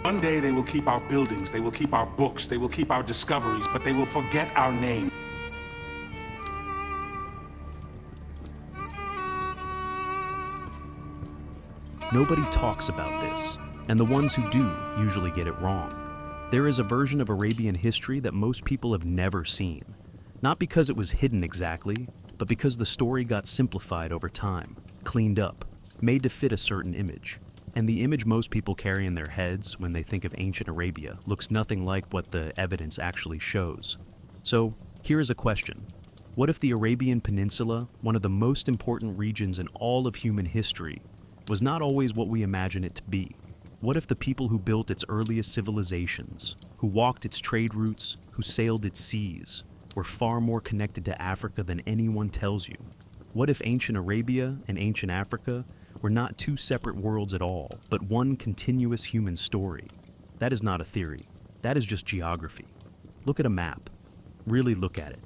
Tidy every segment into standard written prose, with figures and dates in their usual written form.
One day they will keep our buildings, they will keep our books, they will keep our discoveries, but they will forget our name. Nobody talks about this, and the ones who do usually get it wrong. There is a version of Arabian history that most people have never seen. Not because it was hidden exactly, but because the story got simplified over time, cleaned up, made to fit a certain image. And the image most people carry in their heads when they think of ancient Arabia looks nothing like what the evidence actually shows. So, here is a question. What if the Arabian Peninsula, one of the most important regions in all of human history, was not always what we imagine it to be? What if the people who built its earliest civilizations, who walked its trade routes, who sailed its seas, were far more connected to Africa than anyone tells you? What if ancient Arabia and ancient Africa were not two separate worlds at all, but one continuous human story? That is not a theory. That is just geography. Look at a map. Really look at it.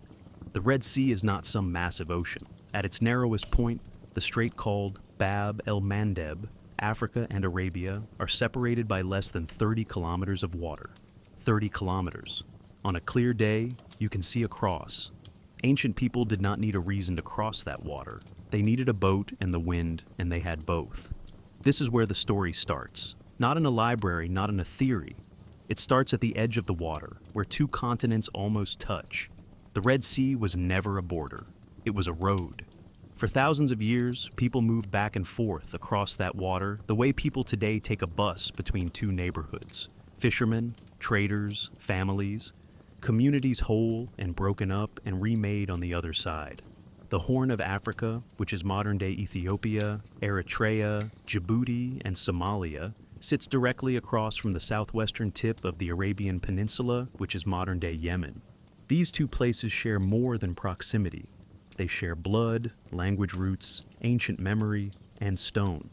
The Red Sea is not some massive ocean. At its narrowest point, the strait called Bab el-Mandeb, Africa and Arabia are separated by less than 30 kilometers of water. 30 kilometers. On a clear day, you can see across. Ancient people did not need a reason to cross that water. They needed a boat and the wind, and they had both. This is where the story starts. Not in a library, not in a theory. It starts at the edge of the water, where two continents almost touch. The Red Sea was never a border. It was a road. For thousands of years, people moved back and forth across that water the way people today take a bus between two neighborhoods. Fishermen, traders, families, communities whole and broken up and remade on the other side. The Horn of Africa, which is modern-day Ethiopia, Eritrea, Djibouti, and Somalia, sits directly across from the southwestern tip of the Arabian Peninsula, which is modern-day Yemen. These two places share more than proximity. They share blood, language roots, ancient memory, and stone.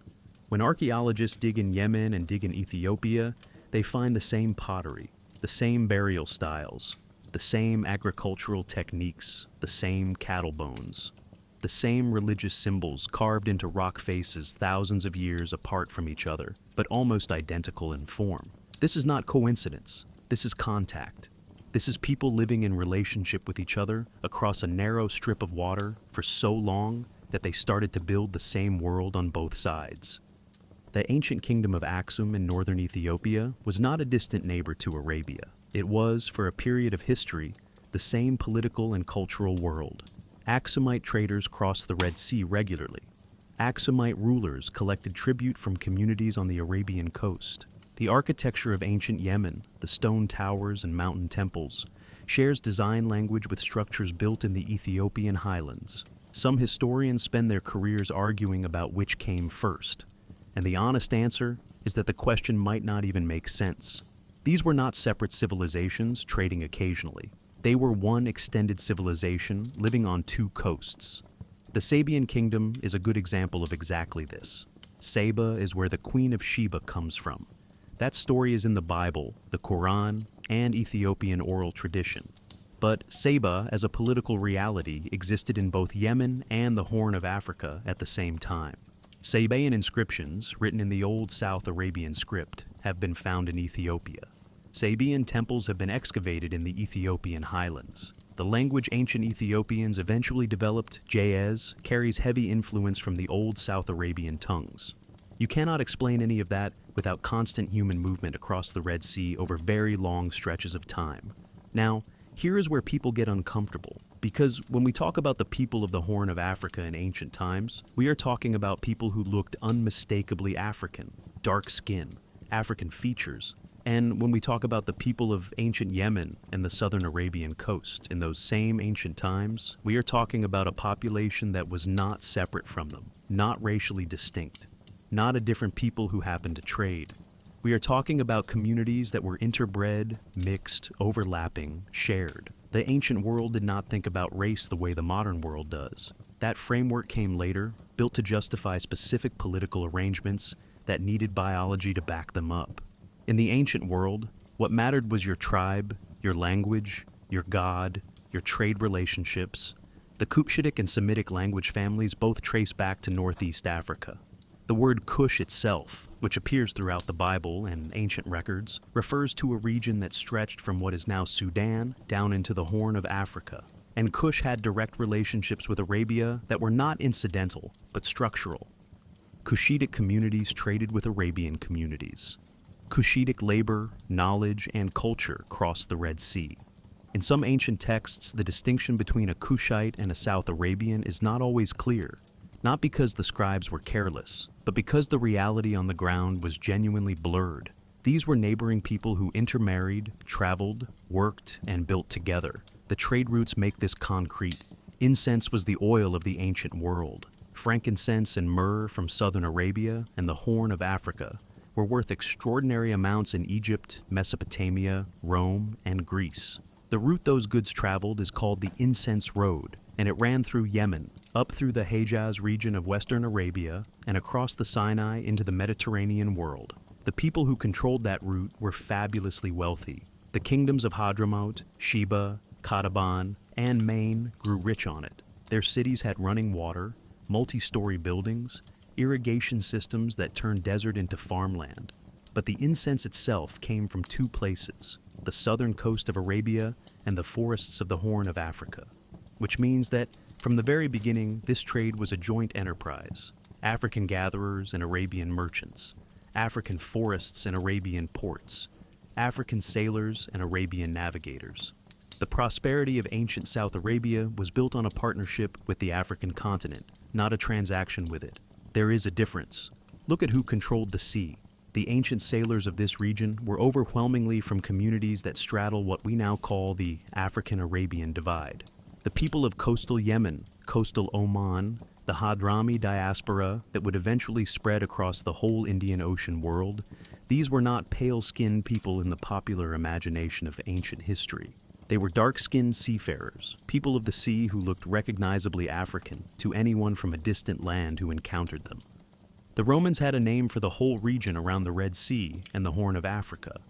When archaeologists dig in Yemen and dig in Ethiopia, they find the same pottery, the same burial styles, the same agricultural techniques, the same cattle bones, the same religious symbols carved into rock faces thousands of years apart from each other, but almost identical in form. This is not coincidence. This is contact. This is people living in relationship with each other across a narrow strip of water for so long that they started to build the same world on both sides. The ancient kingdom of Aksum in northern Ethiopia was not a distant neighbor to Arabia. It was, for a period of history, the same political and cultural world. Aksumite traders crossed the Red Sea regularly. Aksumite rulers collected tribute from communities on the Arabian coast. The architecture of ancient Yemen, the stone towers and mountain temples, shares design language with structures built in the Ethiopian highlands. Some historians spend their careers arguing about which came first, and the honest answer is that the question might not even make sense. These were not separate civilizations trading occasionally. They were one extended civilization living on two coasts. The Sabian kingdom is a good example of exactly this. Saba is where the Queen of Sheba comes from. That story is in the Bible, the Quran, and Ethiopian oral tradition. But Saba, as a political reality, existed in both Yemen and the Horn of Africa at the same time. Sabaean inscriptions, written in the Old South Arabian script, have been found in Ethiopia. Sabaean temples have been excavated in the Ethiopian highlands. The language ancient Ethiopians eventually developed, Ge'ez, carries heavy influence from the Old South Arabian tongues. You cannot explain any of that without constant human movement across the Red Sea over very long stretches of time. Now, here is where people get uncomfortable, because when we talk about the people of the Horn of Africa in ancient times, we are talking about people who looked unmistakably African, dark skin, African features. And when we talk about the people of ancient Yemen and the southern Arabian coast in those same ancient times, we are talking about a population that was not separate from them, not racially distinct, not a different people who happened to trade. We are talking about communities that were interbred, mixed, overlapping, shared. The ancient world did not think about race the way the modern world does. That framework came later, built to justify specific political arrangements that needed biology to back them up. In the ancient world, what mattered was your tribe, your language, your god, your trade relationships. The Kushite and Semitic language families both trace back to Northeast Africa. The word Kush itself, which appears throughout the Bible and ancient records, refers to a region that stretched from what is now Sudan down into the Horn of Africa. And Kush had direct relationships with Arabia that were not incidental, but structural. Kushitic communities traded with Arabian communities. Kushitic labor, knowledge, and culture crossed the Red Sea. In some ancient texts, the distinction between a Kushite and a South Arabian is not always clear, not because the scribes were careless, but because the reality on the ground was genuinely blurred. These were neighboring people who intermarried, traveled, worked, and built together. The trade routes make this concrete. Incense was the oil of the ancient world. Frankincense and myrrh from southern Arabia and the Horn of Africa were worth extraordinary amounts in Egypt, Mesopotamia, Rome, and Greece. The route those goods traveled is called the Incense Road, and it ran through Yemen, up through the Hejaz region of western Arabia, and across the Sinai into the Mediterranean world. The people who controlled that route were fabulously wealthy. The kingdoms of Hadramaut, Sheba, Qataban, and Maine grew rich on it. Their cities had running water, multi-story buildings, irrigation systems that turned desert into farmland. But the incense itself came from two places, the southern coast of Arabia and the forests of the Horn of Africa, which means that from the very beginning, this trade was a joint enterprise. African gatherers and Arabian merchants, African forests and Arabian ports, African sailors and Arabian navigators. The prosperity of ancient South Arabia was built on a partnership with the African continent, not a transaction with it. There is a difference. Look at who controlled the sea. The ancient sailors of this region were overwhelmingly from communities that straddle what we now call the African-Arabian divide. The people of coastal Yemen, coastal Oman, the Hadrami diaspora that would eventually spread across the whole Indian Ocean world, these were not pale-skinned people in the popular imagination of ancient history. They were dark-skinned seafarers, people of the sea who looked recognizably African to anyone from a distant land who encountered them. The Romans had a name for the whole region around the Red Sea and the Horn of Africa.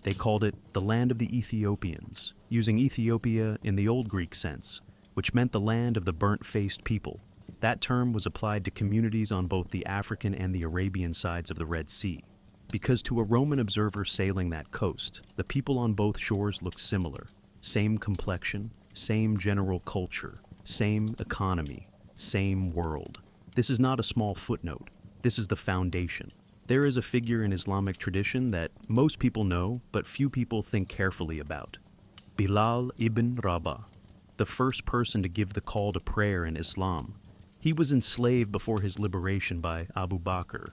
They called it the land of the Ethiopians, using Ethiopia in the Old Greek sense, which meant the land of the burnt-faced people. That term was applied to communities on both the African and the Arabian sides of the Red Sea. Because to a Roman observer sailing that coast, the people on both shores looked similar. Same complexion, same general culture, same economy, same world. This is not a small footnote. This is the foundation. There is a figure in Islamic tradition that most people know, but few people think carefully about. Bilal ibn Rabah, the first person to give the call to prayer in Islam. He was enslaved before his liberation by Abu Bakr.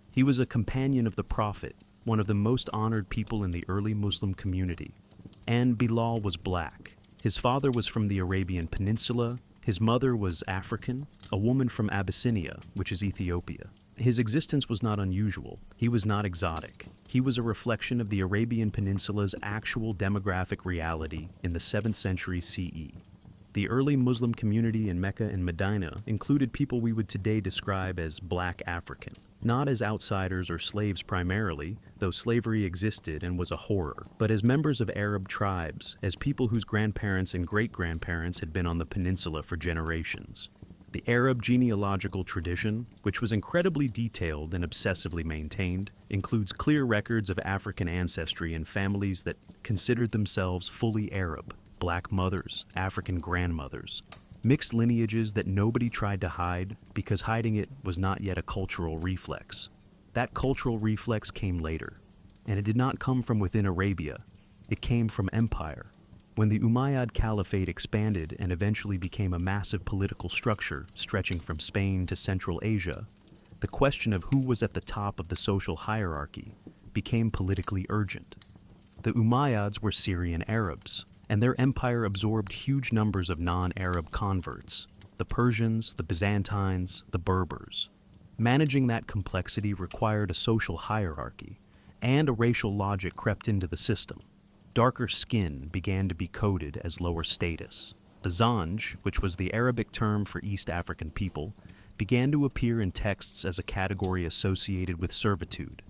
He was a companion of the Prophet, one of the most honored people in the early Muslim community. And Bilal was black. His father was from the Arabian Peninsula. His mother was African, a woman from Abyssinia, which is Ethiopia. His existence was not unusual. He was not exotic. He was a reflection of the Arabian Peninsula's actual demographic reality in the 7th century CE. The early Muslim community in Mecca and Medina included people we would today describe as Black African, not as outsiders or slaves primarily, though slavery existed and was a horror, but as members of Arab tribes, as people whose grandparents and great-grandparents had been on the peninsula for generations. The Arab genealogical tradition, which was incredibly detailed and obsessively maintained, includes clear records of African ancestry in families that considered themselves fully Arab, black mothers, African grandmothers, mixed lineages that nobody tried to hide because hiding it was not yet a cultural reflex. That cultural reflex came later, and it did not come from within Arabia. It came from empire. When the Umayyad Caliphate expanded and eventually became a massive political structure stretching from Spain to Central Asia, the question of who was at the top of the social hierarchy became politically urgent. The Umayyads were Syrian Arabs, and their empire absorbed huge numbers of non-Arab converts, the Persians, the Byzantines, the Berbers. Managing that complexity required a social hierarchy, and a racial logic crept into the system. Darker skin began to be coded as lower status. The Zanj, which was the Arabic term for East African people, began to appear in texts as a category associated with servitude.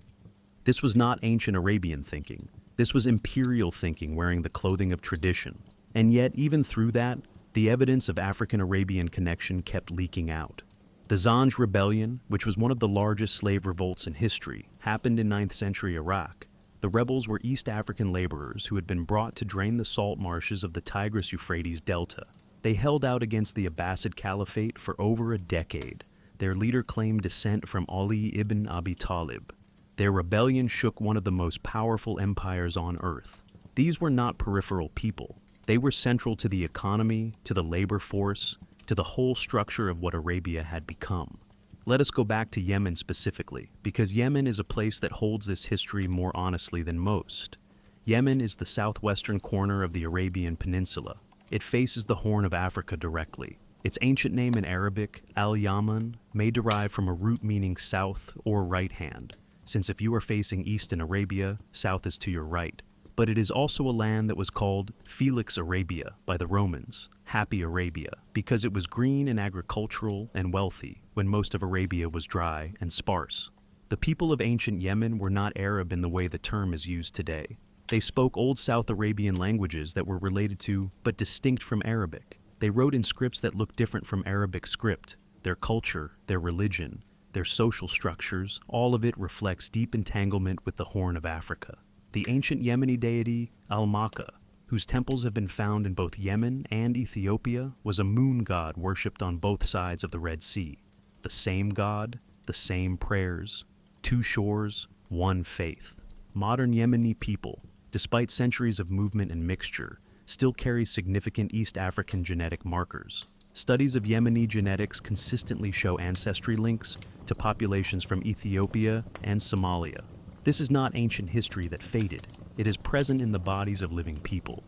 This was not ancient Arabian thinking. This was imperial thinking wearing the clothing of tradition. And yet, even through that, the evidence of African-Arabian connection kept leaking out. The Zanj Rebellion, which was one of the largest slave revolts in history, happened in 9th century Iraq. The rebels were East African laborers who had been brought to drain the salt marshes of the Tigris-Euphrates Delta. They held out against the Abbasid Caliphate for over a decade. Their leader claimed descent from Ali ibn Abi Talib. Their rebellion shook one of the most powerful empires on earth. These were not peripheral people. They were central to the economy, to the labor force, to the whole structure of what Arabia had become. Let us go back to Yemen specifically, because Yemen is a place that holds this history more honestly than most. Yemen is the southwestern corner of the Arabian Peninsula. It faces the Horn of Africa directly. Its ancient name in Arabic, Al-Yaman, may derive from a root meaning south or right hand, since if you are facing east in Arabia, south is to your right. But it is also a land that was called Felix Arabia by the Romans, Happy Arabia, because it was green and agricultural and wealthy when most of Arabia was dry and sparse. The people of ancient Yemen were not Arab in the way the term is used today. They spoke Old South Arabian languages that were related to but distinct from Arabic. They wrote in scripts that looked different from Arabic script. Their culture, their religion, their social structures, all of it reflects deep entanglement with the Horn of Africa. The ancient Yemeni deity Al-Makka, whose temples have been found in both Yemen and Ethiopia, was a moon god worshipped on both sides of the Red Sea. The same god, the same prayers, two shores, one faith. Modern Yemeni people, despite centuries of movement and mixture, still carry significant East African genetic markers. Studies of Yemeni genetics consistently show ancestry links to populations from Ethiopia and Somalia. This is not ancient history that faded. It is present in the bodies of living people.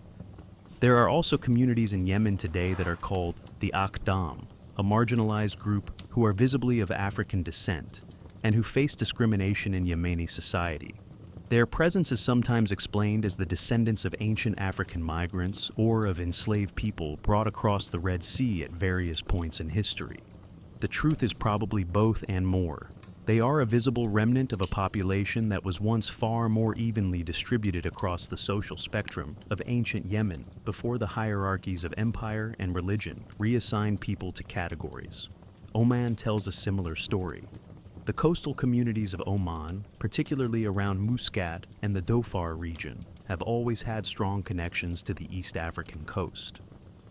There are also communities in Yemen today that are called the Akdam, a marginalized group who are visibly of African descent and who face discrimination in Yemeni society. Their presence is sometimes explained as the descendants of ancient African migrants or of enslaved people brought across the Red Sea at various points in history. The truth is probably both and more. They are a visible remnant of a population that was once far more evenly distributed across the social spectrum of ancient Yemen before the hierarchies of empire and religion reassigned people to categories. Oman tells a similar story. The coastal communities of Oman, particularly around Muscat and the Dhofar region, have always had strong connections to the East African coast.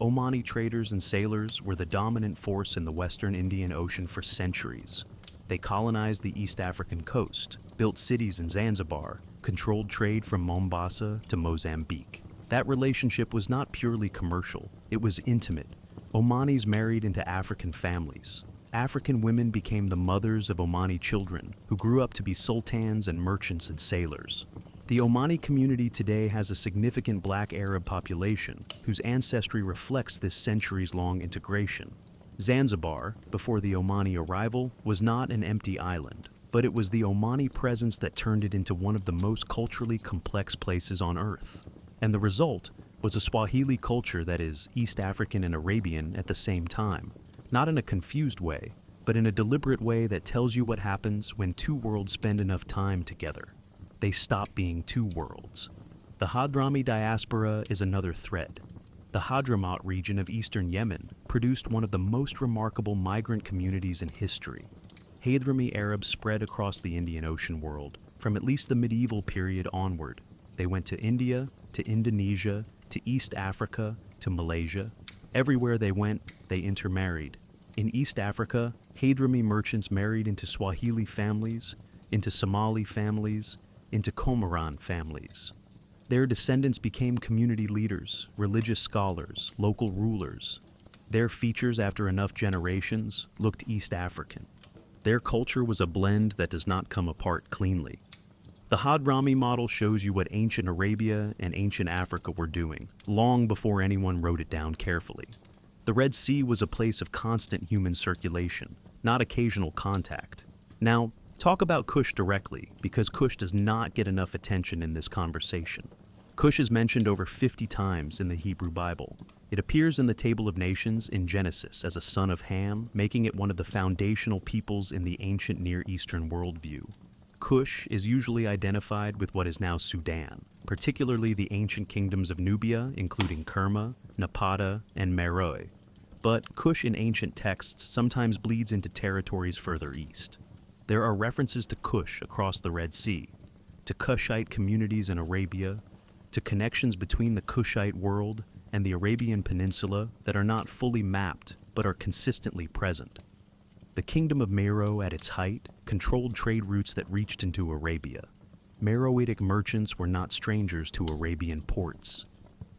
Omani traders and sailors were the dominant force in the Western Indian Ocean for centuries. They colonized the East African coast, built cities in Zanzibar, controlled trade from Mombasa to Mozambique. That relationship was not purely commercial, it was intimate. Omanis married into African families. African women became the mothers of Omani children, who grew up to be sultans and merchants and sailors. The Omani community today has a significant black Arab population, whose ancestry reflects this centuries-long integration. Zanzibar, before the Omani arrival, was not an empty island, but it was the Omani presence that turned it into one of the most culturally complex places on earth. And the result was a Swahili culture that is East African and Arabian at the same time, not in a confused way, but in a deliberate way that tells you what happens when two worlds spend enough time together. They stop being two worlds. The Hadrami diaspora is another thread. The Hadramaut region of eastern Yemen produced one of the most remarkable migrant communities in history. Hadrami Arabs spread across the Indian Ocean world from at least the medieval period onward. They went to India, to Indonesia, to East Africa, to Malaysia. Everywhere they went, they intermarried. In East Africa, Hadrami merchants married into Swahili families, into Somali families, into Comoran families. Their descendants became community leaders, religious scholars, local rulers. Their features, after enough generations, looked East African. Their culture was a blend that does not come apart cleanly. The Hadrami model shows you what ancient Arabia and ancient Africa were doing, long before anyone wrote it down carefully. The Red Sea was a place of constant human circulation, not occasional contact. Now, talk about Kush directly, because Kush does not get enough attention in this conversation. Kush is mentioned over 50 times in the Hebrew Bible. It appears in the Table of Nations in Genesis as a son of Ham, making it one of the foundational peoples in the ancient Near Eastern worldview. Kush is usually identified with what is now Sudan, particularly the ancient kingdoms of Nubia, including Kerma, Napata, and Meroe. but Kush in ancient texts sometimes bleeds into territories further east. There are references to Kush across the Red Sea, to Kushite communities in Arabia, to connections between the Kushite world and the Arabian Peninsula that are not fully mapped but are consistently present. The kingdom of Meroe at its height controlled trade routes that reached into Arabia. Meroitic merchants were not strangers to Arabian ports.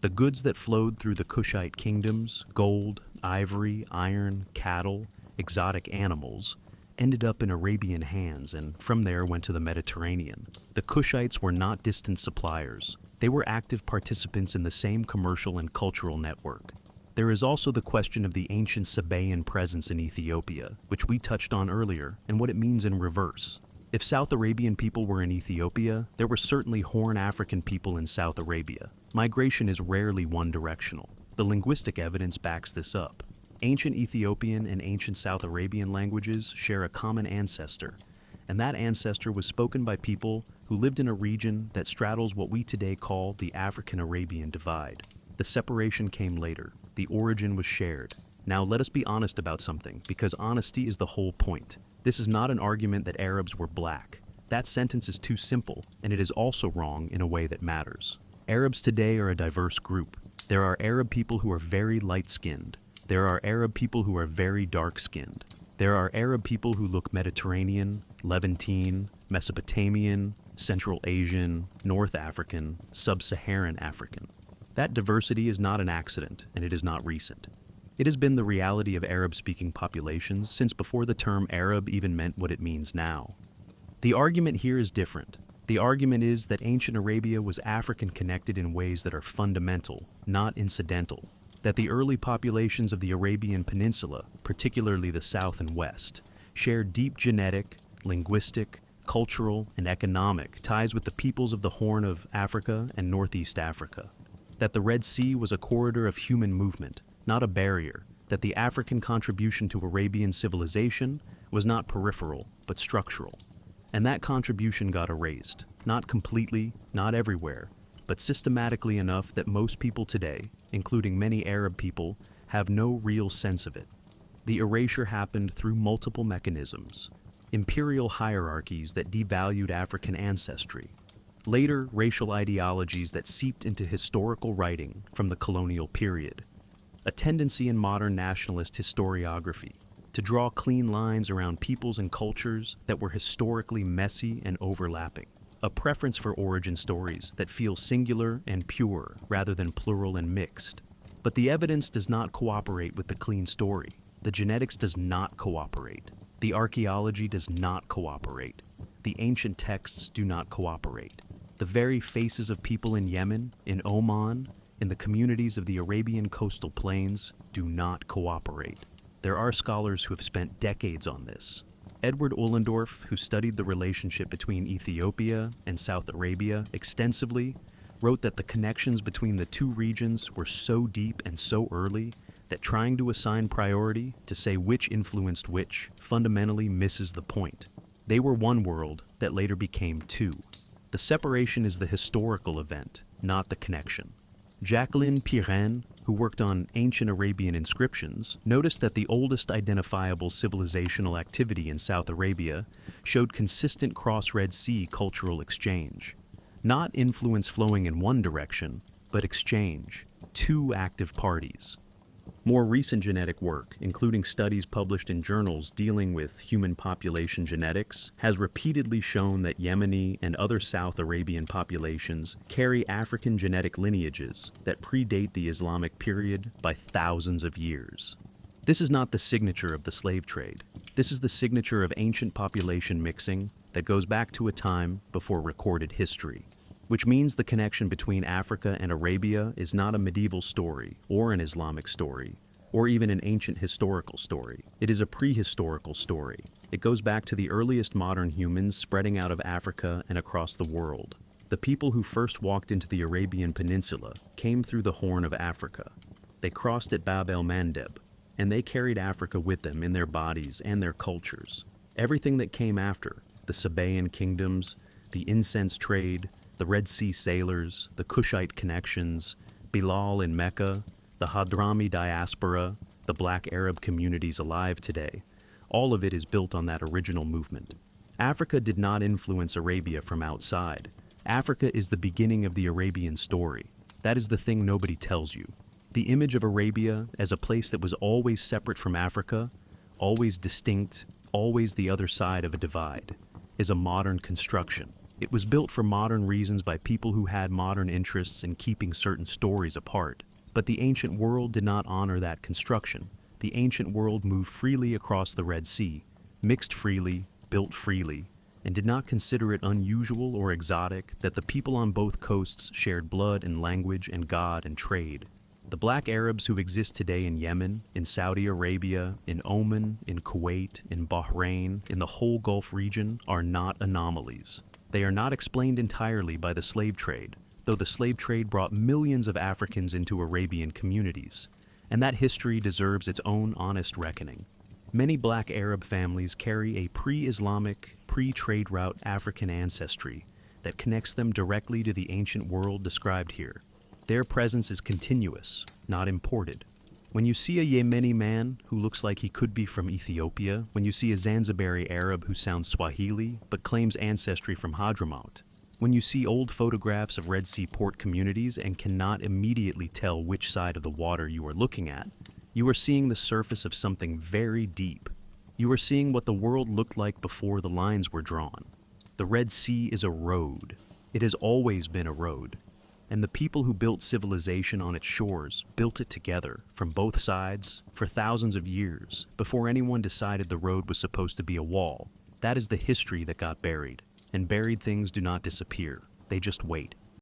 The goods that flowed through the Kushite kingdoms, gold, ivory, iron, cattle, exotic animals, ended up in Arabian hands and from there went to the Mediterranean. The Kushites were not distant suppliers. They were active participants in the same commercial and cultural network. There is also the question of the ancient Sabaean presence in Ethiopia, which we touched on earlier, and what it means in reverse. If South Arabian people were in Ethiopia, there were certainly Horn African people in South Arabia. Migration is rarely one-directional. The linguistic evidence backs this up. Ancient Ethiopian and ancient South Arabian languages share a common ancestor, and that ancestor was spoken by people who lived in a region that straddles what we today call the African-Arabian divide. The separation came later. The origin was shared. Now let us be honest about something, because honesty is the whole point. This is not an argument that Arabs were black. That sentence is too simple, and it is also wrong in a way that matters. Arabs today are a diverse group. There are Arab people who are very light-skinned. There are Arab people who are very dark-skinned. There are Arab people who look Mediterranean, Levantine, Mesopotamian, Central Asian, North African, Sub-Saharan African. That diversity is not an accident, and it is not recent. It has been the reality of Arab-speaking populations since before the term Arab even meant what it means now. The argument here is different. The argument is that ancient Arabia was African-connected in ways that are fundamental, not incidental. That the early populations of the Arabian Peninsula, particularly the South and West, shared deep genetic, linguistic, cultural, and economic ties with the peoples of the Horn of Africa and Northeast Africa. That the Red Sea was a corridor of human movement, not a barrier. That the African contribution to Arabian civilization was not peripheral, but structural. And that contribution got erased, not completely, not everywhere, but systematically enough that most people today, including many Arab people, have no real sense of it. The erasure happened through multiple mechanisms. Imperial hierarchies that devalued African ancestry. Later, racial ideologies that seeped into historical writing from the colonial period. A tendency in modern nationalist historiography to draw clean lines around peoples and cultures that were historically messy and overlapping. A preference for origin stories that feel singular and pure rather than plural and mixed. But the evidence does not cooperate with the clean story. The genetics does not cooperate. The archaeology does not cooperate. The ancient texts do not cooperate. The very faces of people in Yemen, in Oman, in the communities of the Arabian coastal plains do not cooperate. There are scholars who have spent decades on this. Edward Ullendorf, who studied the relationship between Ethiopia and South Arabia extensively, wrote that the connections between the two regions were so deep and so early that trying to assign priority to say which influenced which fundamentally misses the point. They were one world that later became two. The separation is the historical event, not the connection. Jacqueline Pirenne, who worked on ancient Arabian inscriptions, noticed that the oldest identifiable civilizational activity in South Arabia showed consistent cross-Red Sea cultural exchange. Not influence flowing in one direction, but exchange, two active parties. More recent genetic work, including studies published in journals dealing with human population genetics, has repeatedly shown that Yemeni and other South Arabian populations carry African genetic lineages that predate the Islamic period by thousands of years. This is not the signature of the slave trade. This is the signature of ancient population mixing that goes back to a time before recorded history. Which means the connection between Africa and Arabia is not a medieval story, or an Islamic story, or even an ancient historical story. It is a prehistorical story. It goes back to the earliest modern humans spreading out of Africa and across the world. The people who first walked into the Arabian Peninsula came through the Horn of Africa. They crossed at Bab el-Mandeb, and they carried Africa with them in their bodies and their cultures. Everything that came after, the Sabaean kingdoms, the incense trade, the Red Sea sailors, the Kushite connections, Bilal in Mecca, the Hadrami diaspora, the black Arab communities alive today, all of it is built on that original movement. Africa did not influence Arabia from outside. Africa is the beginning of the Arabian story. That is the thing nobody tells you. The image of Arabia as a place that was always separate from Africa, always distinct, always the other side of a divide, is a modern construction. It was built for modern reasons by people who had modern interests in keeping certain stories apart. But the ancient world did not honor that construction. The ancient world moved freely across the Red Sea, mixed freely, built freely, and did not consider it unusual or exotic that the people on both coasts shared blood and language and God and trade. The black Arabs who exist today in Yemen, in Saudi Arabia, in Oman, in Kuwait, in Bahrain, in the whole Gulf region are not anomalies. They are not explained entirely by the slave trade, though the slave trade brought millions of Africans into Arabian communities, and that history deserves its own honest reckoning. Many black Arab families carry a pre-Islamic, pre-trade route African ancestry that connects them directly to the ancient world described here. Their presence is continuous, not imported. When you see a Yemeni man who looks like he could be from Ethiopia, when you see a Zanzibari Arab who sounds Swahili but claims ancestry from Hadramaut, when you see old photographs of Red Sea port communities and cannot immediately tell which side of the water you are looking at, you are seeing the surface of something very deep. You are seeing what the world looked like before the lines were drawn. The Red Sea is a road. It has always been a road. And the people who built civilization on its shores built it together, from both sides, for thousands of years, before anyone decided the road was supposed to be a wall. That is the history that got buried. And buried things do not disappear. They just wait.